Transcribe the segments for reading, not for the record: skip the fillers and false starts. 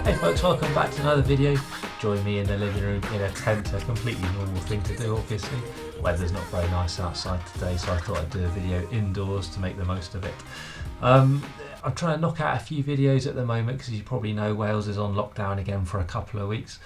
Hey folks, welcome back to another video. Join me in the living room in a tent, a completely normal thing to do obviously. Weather's not very nice outside today, so I thought I'd do a video indoors to make the most of it. I'm trying to knock out a few videos at the moment because you probably know Wales is on lockdown again for a couple of weeks.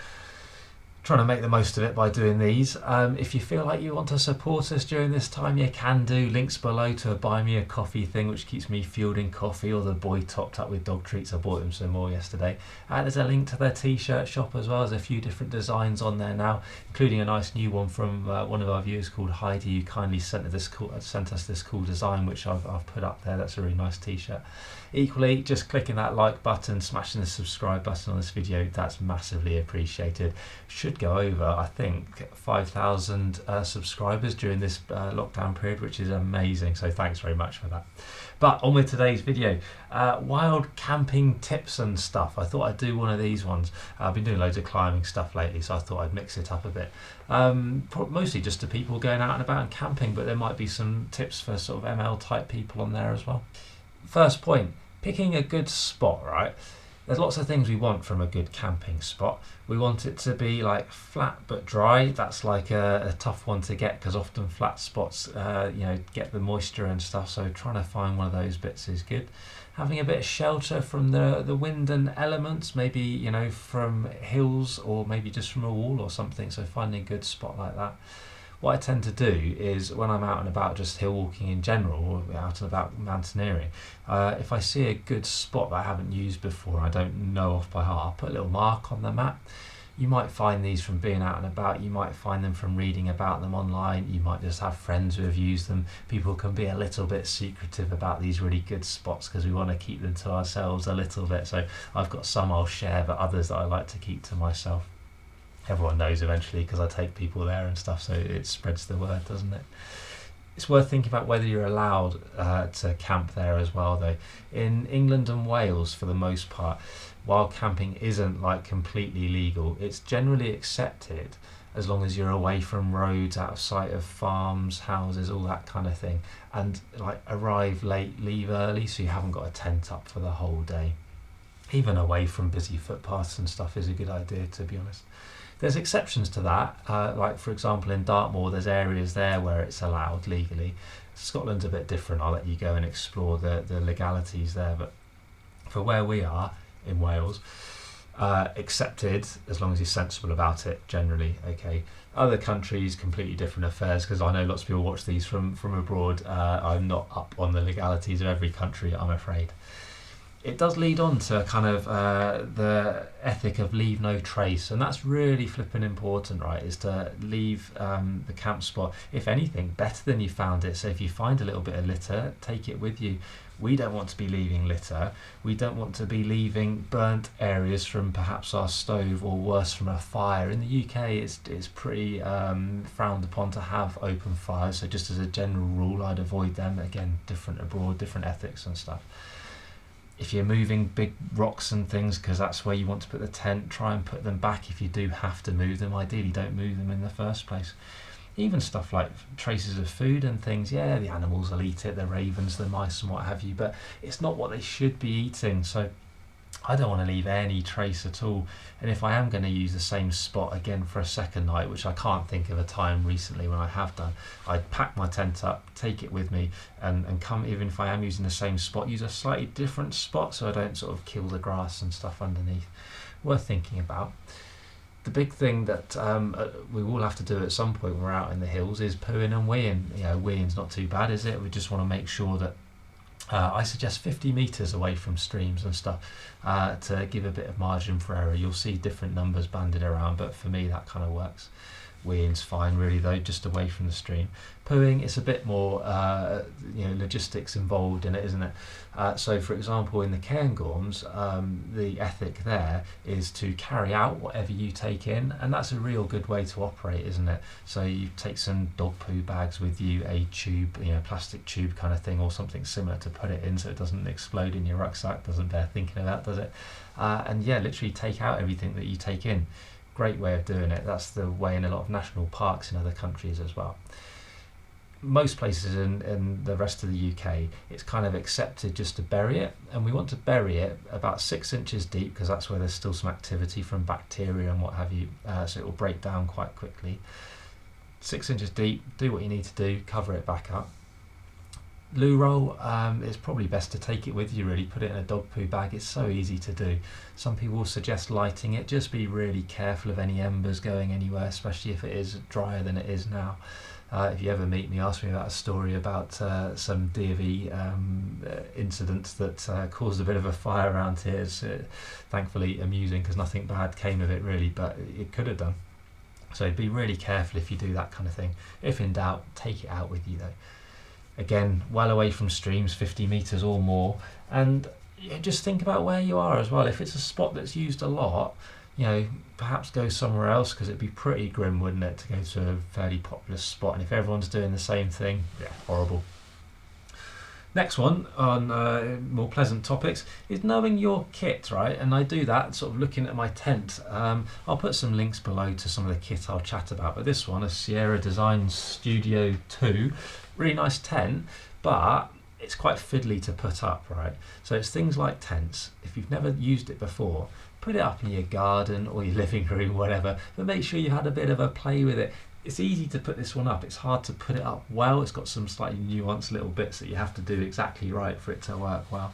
Trying to make the most of it by doing these. If you feel like you want to support us during this time, you can do. Links below to a buy me a coffee thing, which keeps me fueled in coffee, or the boy topped up with dog treats. I bought him some more yesterday. There's a link to their t-shirt shop as well. There's a few different designs on there now, including a nice new one from one of our viewers called Heidi, who kindly sent us this cool design, which I've put up there. That's a really nice t-shirt. Equally, just clicking that like button, smashing the subscribe button on this video, that's massively appreciated. Should go over, I think, 5,000 subscribers during this lockdown period, which is amazing, so thanks very much for that. But on with today's video, wild camping tips and stuff. I thought I'd do one of these ones. I've been doing loads of climbing stuff lately, so I thought I'd mix it up a bit. Mostly just to people going out and about and camping, but there might be some tips for sort of ML type people on there as well. First point, picking a good spot, right? There's lots of things we want from a good camping spot. We want it to be like flat but dry. That's like a tough one to get because often flat spots get the moisture and stuff, so trying to find one of those bits is good. Having a bit of shelter from the wind and elements, maybe from hills or maybe just from a wall or something, so finding a good spot like that. What I tend to do is when I'm out and about just hill walking in general, or out and about mountaineering, if I see a good spot that I haven't used before, I don't know off by heart, I'll put a little mark on the map. You might find these from being out and about, you might find them from reading about them online, you might just have friends who have used them. People can be a little bit secretive about these really good spots because we want to keep them to ourselves a little bit. So I've got some I'll share, but others that I like to keep to myself. Everyone knows eventually because I take people there and stuff, so it spreads the word, doesn't it? It's worth thinking about whether you're allowed to camp there as well, though. In England and Wales, for the most part, while camping isn't like completely legal, it's generally accepted as long as you're away from roads, out of sight of farms, houses, all that kind of thing, and like arrive late, leave early, so you haven't got a tent up for the whole day. Even away from busy footpaths and stuff is a good idea, to be honest. There's exceptions to that, like for example in Dartmoor there's areas there where it's allowed legally. Scotland's a bit different, I'll let you go and explore the legalities there, but for where we are in Wales, accepted as long as you're sensible about it generally, okay. Other countries, completely different affairs, because I know lots of people watch these from abroad. I'm not up on the legalities of every country, I'm afraid. It does lead on to kind of the ethic of leave no trace, and that's really flipping important, right, is to leave the camp spot, if anything, better than you found it. So if you find a little bit of litter, take it with you. We don't want to be leaving litter. We don't want to be leaving burnt areas from perhaps our stove, or worse, from a fire. In the UK it's pretty frowned upon to have open fires, so just as a general rule I'd avoid them. Again, different abroad, different ethics and stuff. If you're moving big rocks and things because that's where you want to put the tent, try and put them back if you do have to move them. Ideally don't move them in the first place. Even stuff like traces of food and things, yeah, the animals will eat it, the ravens, the mice and what have you, but it's not what they should be eating, so I don't want to leave any trace at all. And if I am going to use the same spot again for a second night, which I can't think of a time recently when I have done, I'd pack my tent up, take it with me, and come, even if I am using the same spot, use a slightly different spot so I don't sort of kill the grass and stuff underneath. Worth thinking about. The big thing that we will have to do at some point when we're out in the hills is pooing and weeing. Weeing's not too bad, is it? We just want to make sure that I suggest 50 metres away from streams and stuff to give a bit of margin for error. You'll see different numbers banded around, but for me that kind of works. Weeing's fine really though, just away from the stream. Pooing, it's a bit more logistics involved in it, isn't it? So for example in the Cairngorms, the ethic there is to carry out whatever you take in, and that's a real good way to operate, isn't it? So you take some dog poo bags with you, a tube, plastic tube kind of thing, or something similar to put it in so it doesn't explode in your rucksack. Doesn't bear thinking of that, does it? And yeah, literally take out everything that you take in. Great way of doing it. That's the way in a lot of national parks in other countries as well. most places in the rest of the UK, it's kind of accepted just to bury it, and we want to bury it about 6 inches deep because that's where there's still some activity from bacteria and what have you, so it will break down quite quickly. 6 inches deep, do what you need to do, cover it back up. Loo roll, it's probably best to take it with you really, put it in a dog poo bag, it's so easy to do. Some people will suggest lighting it, just be really careful of any embers going anywhere, especially if it is drier than it is now. If you ever meet me, ask me about a story about some DV incident that caused a bit of a fire around here. It's thankfully amusing because nothing bad came of it really, but it could have done. So be really careful if you do that kind of thing. If in doubt, take it out with you though. Again, well away from streams, 50 metres or more, and just think about where you are as well. If it's a spot that's used a lot, perhaps go somewhere else, because it'd be pretty grim, wouldn't it, to go to a fairly populous spot, and if everyone's doing the same thing, horrible. Next one on more pleasant topics is knowing your kit, right? And I do that sort of looking at my tent. I'll put some links below to some of the kit I'll chat about, but this one, a Sierra Design Studio 2, really nice tent, but it's quite fiddly to put up, right? So it's things like tents. If you've never used it before, put it up in your garden or your living room, whatever, but make sure you had a bit of a play with it. It's easy to put this one up, it's hard to put it up well. It's got some slightly nuanced little bits that you have to do exactly right for it to work well.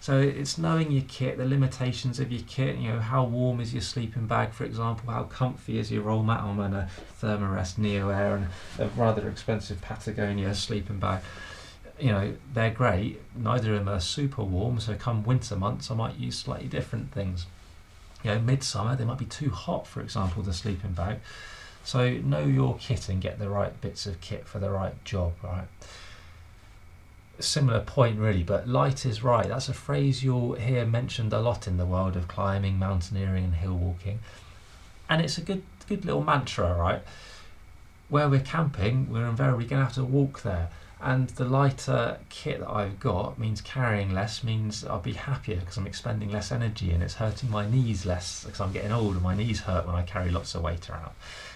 So it's knowing your kit, the limitations of your kit, how warm is your sleeping bag, for example, how comfy is your roll mat. I'm on a Thermarest Neo Air and a rather expensive Patagonia sleeping bag. They're great, neither of them are super warm, so come winter months I might use slightly different things. Midsummer they might be too hot, for example, the sleeping bag. So know your kit and get the right bits of kit for the right job, right? Similar point really, but light is right. That's a phrase you'll hear mentioned a lot in the world of climbing, mountaineering and hill walking. And it's a good little mantra, right? Where we're camping, we're invariably going to have to walk there. And the lighter kit that I've got means carrying less, means I'll be happier because I'm expending less energy, and it's hurting my knees less because I'm getting older. My knees hurt when I carry lots of weight around.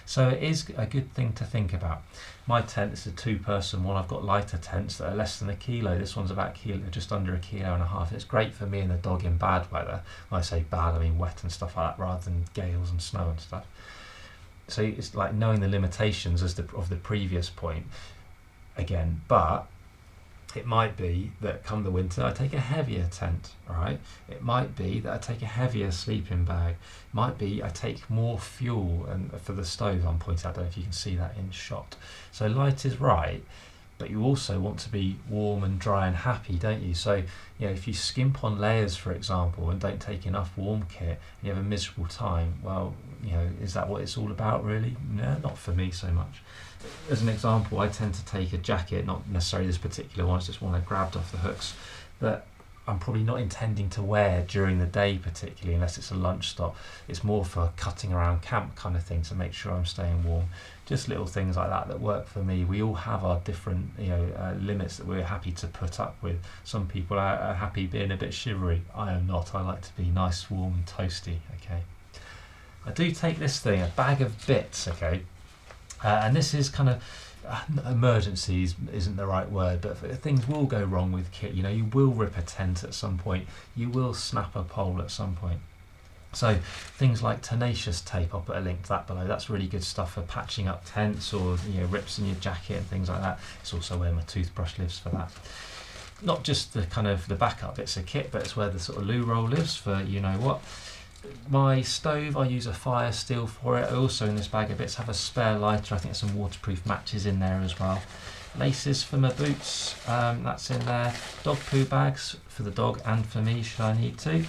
So it is a good thing to think about. My tent is a 2-person one. I've got lighter tents that are less than a kilo. This one's about just under a kilo and a half. It's great for me and the dog in bad weather. When I say bad, I mean wet and stuff like that, rather than gales and snow and stuff. So it's like knowing the limitations of the previous point. Again, but it might be that come the winter I take a heavier tent, right? It might be that I take a heavier sleeping bag. It might be I take more fuel, and for the stove I'm pointing out, I don't know if you can see that in shot. So light is right, but you also want to be warm and dry and happy, don't you? So if you skimp on layers, for example, and don't take enough warm kit and you have a miserable time, well, is that what it's all about really? No, not for me so much. As an example, I tend to take a jacket, not necessarily this particular one, it's just one I grabbed off the hooks, that I'm probably not intending to wear during the day particularly, unless it's a lunch stop. It's more for cutting around camp kind of thing to make sure I'm staying warm. Just little things like that work for me. We all have our different limits that we're happy to put up with. Some people are happy being a bit shivery. I am not. I like to be nice, warm and toasty. Okay. I do take this thing, a bag of bits, okay. And this is kind of emergencies isn't the right word, but things will go wrong with kit. You will rip a tent at some point, you will snap a pole at some point. So things like tenacious tape, I'll put a link to that below. That's really good stuff for patching up tents or rips in your jacket and things like that. It's also where my toothbrush lives for that. Not just the kind of the backup bits of kit, but it's where the sort of loo roll lives for what. My stove, I use a fire steel for it. I also, in this bag of bits, have a spare lighter. I think there's some waterproof matches in there as well. Laces for my boots, that's in there. Dog poo bags for the dog and for me, should I need to.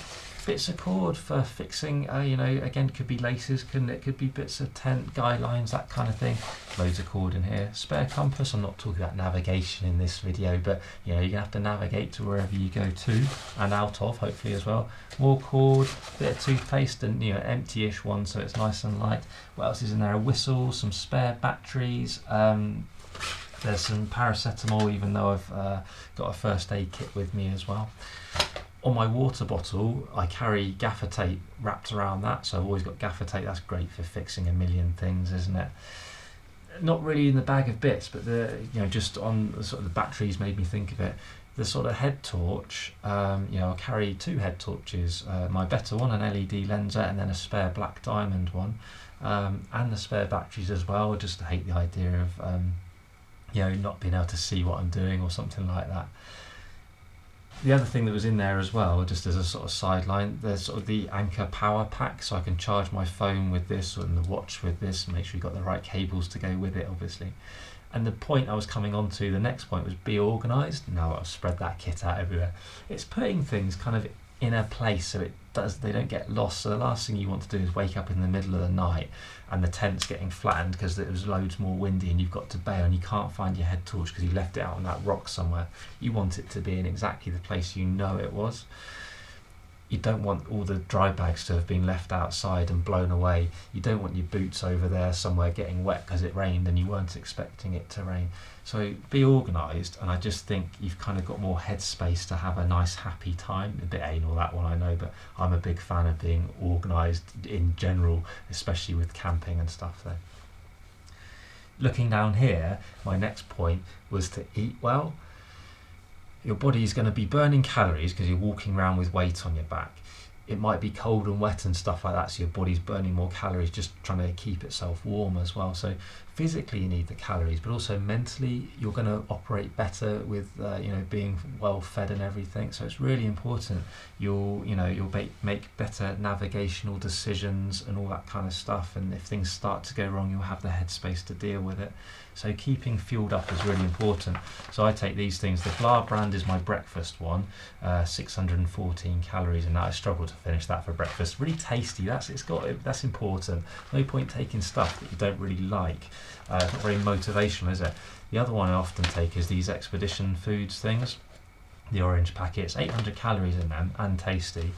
Bits of cord for fixing, again, could be laces, it could be bits of tent, guidelines, that kind of thing. Loads of cord in here. Spare compass, I'm not talking about navigation in this video, but you're going to have to navigate to wherever you go to and out of, hopefully as well. More cord, bit of toothpaste, and empty-ish one, so it's nice and light. What else is in there? A whistle, some spare batteries. There's some paracetamol, even though I've got a first aid kit with me as well. On my water bottle, I carry gaffer tape wrapped around that, so I've always got gaffer tape. That's great for fixing a million things, isn't it? not really in the bag of bits, but just on the sort of the batteries made me think of it. The sort of head torch, I'll carry 2 head torches, my better one, an LED Lensa, and then a spare black diamond one, and the spare batteries as well. I just hate the idea of not being able to see what I'm doing or something like that. The other thing that was in there as well, just as a sort of sideline, there's sort of the Anker power pack, so I can charge my phone with this and the watch with this, and make sure you've got the right cables to go with it, obviously. And the point I was coming on to, the next point, was be organised. Now I've spread that kit out everywhere. It's putting things kind of in a place so they don't get lost. So the last thing you want to do is wake up in the middle of the night and the tent's getting flattened because it was loads more windy and you've got to bail and you can't find your head torch because you left it out on that rock somewhere. You want it to be in exactly the place you know it was. You don't want all the dry bags to have been left outside and blown away. You don't want your boots over there somewhere getting wet because it rained and you weren't expecting it to rain. So be organised, and I just think you've kind of got more headspace to have a nice happy time. A bit anal that one, I know, but I'm a big fan of being organised in general, especially with camping and stuff there. Looking down here, my next point was to eat well. Your body is going to be burning calories because you're walking around with weight on your back. It might be cold and wet and stuff like that, so your body's burning more calories, just trying to keep itself warm as well. So physically you need the calories, but also mentally you're going to operate better with being well fed and everything. So it's really important you'll make better navigational decisions and all that kind of stuff, and if things start to go wrong you'll have the headspace to deal with it. So keeping fueled up is really important. So I take these things. The Bla brand is my breakfast one, 614 calories, and I struggle to finish that for breakfast. Really tasty. That's important. No point taking stuff that you don't really like. It's not very motivational, is it? The other one I often take is these Expedition Foods things. The orange packets, 800 calories in them, and tasty.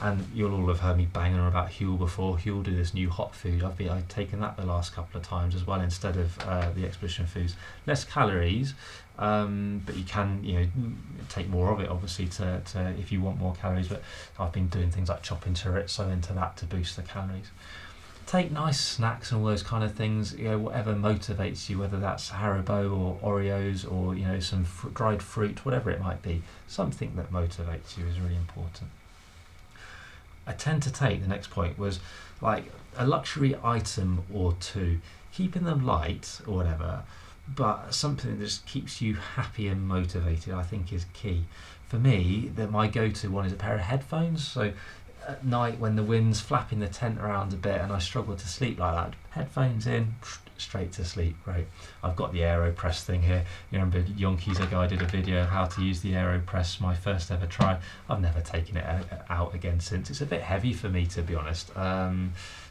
And you'll all have heard me banging on about Huel before. Huel do this new hot food. I've taken that the last couple of times as well instead of the Expedition Foods. Less calories, but you can take more of it obviously to if you want more calories. But I've been doing things like chopping chorizo into that to boost the calories. Take nice snacks and all those kind of things, whatever motivates you, whether that's Haribo or Oreos or some dried fruit, whatever it might be. Something that motivates you is really important. I tend to take, the next point was like a luxury item or two, keeping them light or whatever, but something that just keeps you happy and motivated, I think is key. For me, my go-to one is a pair of headphones. So at night when the wind's flapping the tent around a bit and I struggle to sleep like that, headphones in, straight to sleep. Great. I've got the AeroPress thing here. You remember Yonkis ago I did a video of how to use the AeroPress, my first ever try. I've never taken it out again since. It's a bit heavy for me, to be honest.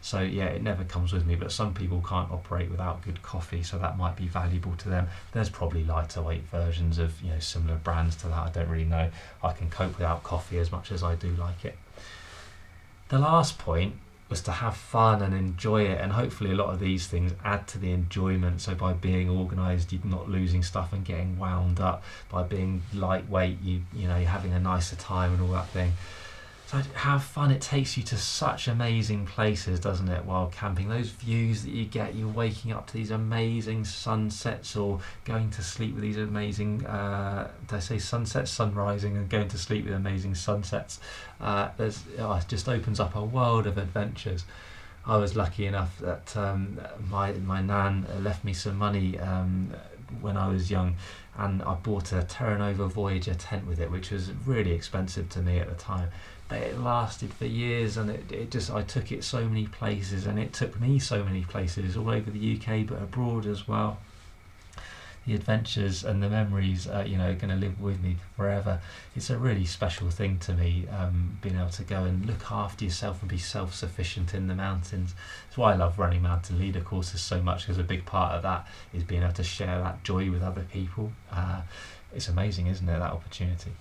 So yeah, it never comes with me, but some people can't operate without good coffee, so that might be valuable to them. There's probably lighter weight versions of similar brands to that. I don't really know. I can cope without coffee as much as I do like it. The last point was to have fun and enjoy it, and hopefully a lot of these things add to the enjoyment. So by being organised, you're not losing stuff and getting wound up. By being lightweight, you're having a nicer time and all that thing. So have fun. It takes you to such amazing places, doesn't it, while camping? Those views that you get, you're waking up to these amazing sunsets or going to sleep with these amazing, did I say sunsets? Sunrising and going to sleep with amazing sunsets. It just opens up a world of adventures. I was lucky enough that my nan left me some money when I was young, and I bought a Terra Nova Voyager tent with it, which was really expensive to me at the time. But it lasted for years, and I took it so many places, and it took me so many places all over the UK but abroad as well. The adventures and the memories are going to live with me forever. It's a really special thing to me, being able to go and look after yourself and be self-sufficient in the mountains. That's why I love running mountain leader courses so much, because a big part of that is being able to share that joy with other people. It's amazing, isn't it, that opportunity?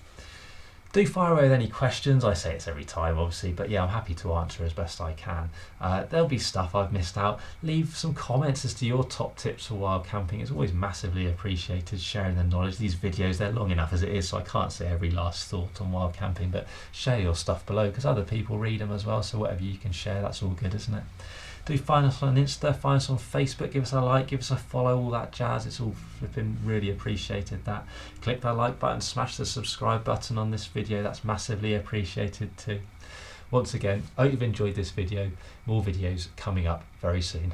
Do fire away with any questions. I say it's every time, obviously, but yeah, I'm happy to answer as best I can. There'll be stuff I've missed out. Leave some comments as to your top tips for wild camping. It's always massively appreciated, sharing the knowledge. These videos, they're long enough as it is, so I can't say every last thought on wild camping, but share your stuff below, because other people read them as well, so whatever you can share, that's all good, isn't it? Do find us on Insta, find us on Facebook, give us a like, give us a follow, all that jazz. It's all flipping really appreciated that. Click that like button, smash the subscribe button on this video, that's massively appreciated too. Once again, I hope you've enjoyed this video. More videos coming up very soon.